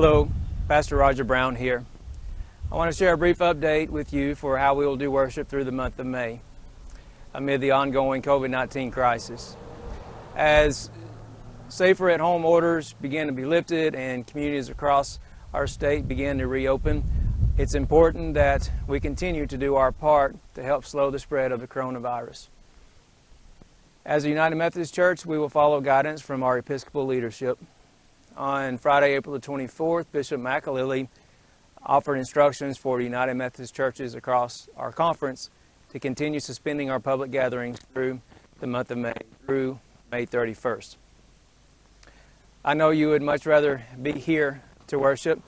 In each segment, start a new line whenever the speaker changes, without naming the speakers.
Hello, Pastor Roger Brown here. I want to share a brief update with you for how we will do worship through the month of May amid the ongoing COVID-19 crisis. As safer at home orders begin to be lifted and communities across our state begin to reopen, it's important that we continue to do our part to help slow the spread of the coronavirus. As a United Methodist Church, we will follow guidance from our Episcopal leadership. On Friday, April the 24th, Bishop McAlilly offered instructions for United Methodist churches across our conference to continue suspending our public gatherings through the month of May, through May 31st. I know you would much rather be here to worship.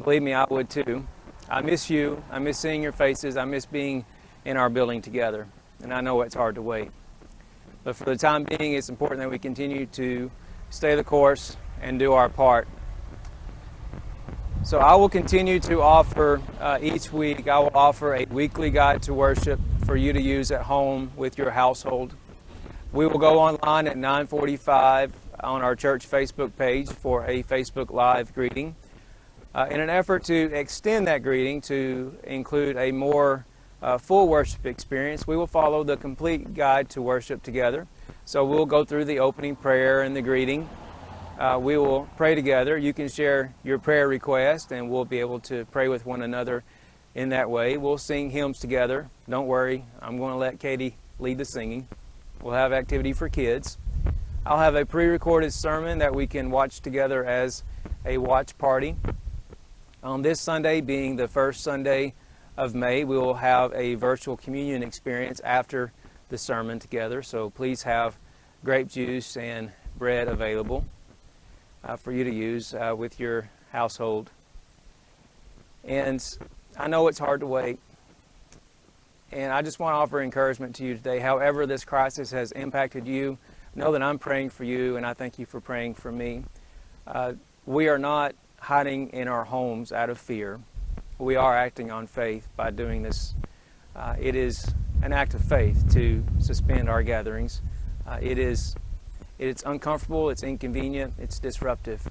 Believe me, I would too. I miss you. I miss seeing your faces. I miss being in our building together. And I know it's hard to wait. But for the time being, it's important that we continue to stay the course and do our part. So I will continue to offer each week, I will offer a weekly guide to worship for you to use at home with your household. We will go online at 9:45 on our church Facebook page for a Facebook Live greeting. In an effort to extend that greeting to include a more full worship experience, we will follow the complete guide to worship together. So we'll go through the opening prayer and the greeting. We will pray together. You can share your prayer request and we'll be able to pray with one another in that way. We'll sing hymns together. Don't worry, I'm going to let Katie lead the singing. We'll have activity for kids. I'll have a pre-recorded sermon that we can watch together as a watch party. On this Sunday, being the first Sunday of May, we will have a virtual communion experience after the sermon together. So please have grape juice and bread available for you to use with your household. And I know it's hard to wait. And I just want to offer encouragement to you today. However this crisis has impacted you, know that I'm praying for you, and I thank you for praying for me. We are not hiding in our homes out of fear. We are acting on faith by doing this. It is an act of faith to suspend our gatherings. It's uncomfortable, it's inconvenient, it's disruptive.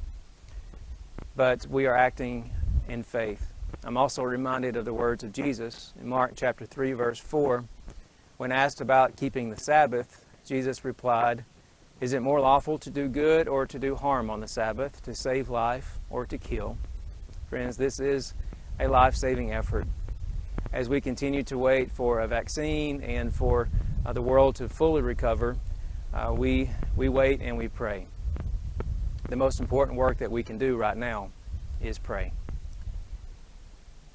But we are acting in faith. I'm also reminded of the words of Jesus in Mark chapter 3, verse 4. When asked about keeping the Sabbath, Jesus replied, "Is it more lawful to do good or to do harm on the Sabbath, to save life or to kill?" Friends, this is a life-saving effort. As we continue to wait for a vaccine and for the world to fully recover, we wait and we pray. The most important work that we can do right now is pray.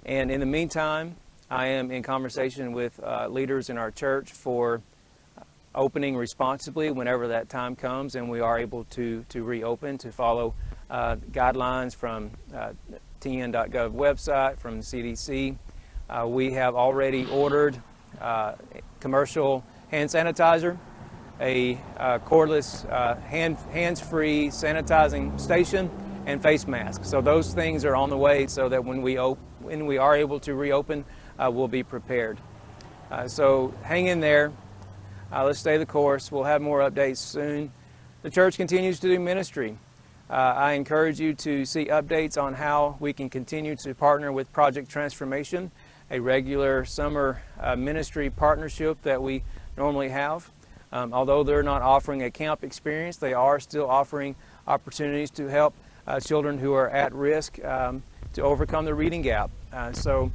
And in the meantime, I am in conversation with leaders in our church for opening responsibly whenever that time comes and we are able to reopen, to follow guidelines from tn.gov website, from the CDC. We have already ordered commercial hand sanitizer, a cordless hands-free sanitizing station, and face masks. So those things are on the way so that when we are able to reopen, we'll be prepared. So hang in there. Let's stay the course. We'll have more updates soon. The church continues to do ministry. I encourage you to see updates on how we can continue to partner with Project Transformation, a regular summer ministry partnership that we normally have. Although they're not offering a camp experience, they are still offering opportunities to help children who are at risk to overcome the reading gap. So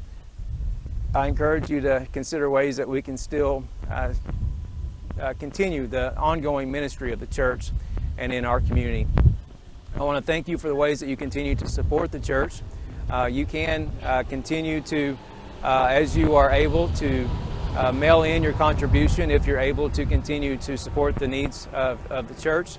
I encourage you to consider ways that we can still continue the ongoing ministry of the church and in our community. I want to thank you for the ways that you continue to support the church. You can continue to, as you are able, to mail in your contribution if you're able to continue to support the needs of the church.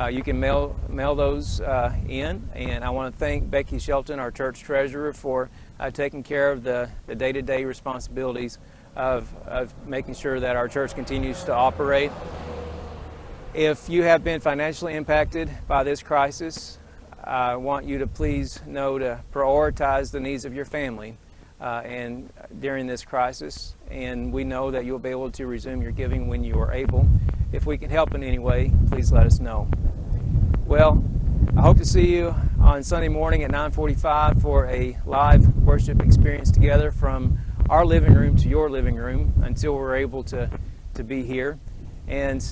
You can mail those in, and I want to thank Becky Shelton, our church treasurer, for taking care of the day-to-day responsibilities of making sure that our church continues to operate. If you have been financially impacted by this crisis, I want you to please know to prioritize the needs of your family and during this crisis, and we know that you'll be able to resume your giving when you are able. If we can help in any way, please let us know. Well, I hope to see you on Sunday morning at 9:45 for a live worship experience together from our living room to your living room until we're able to be here. And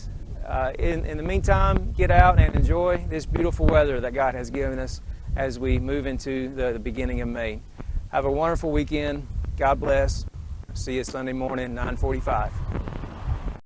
in the meantime, get out and enjoy this beautiful weather that God has given us as we move into the beginning of May. Have a wonderful weekend. God bless. See you Sunday morning, 9:45.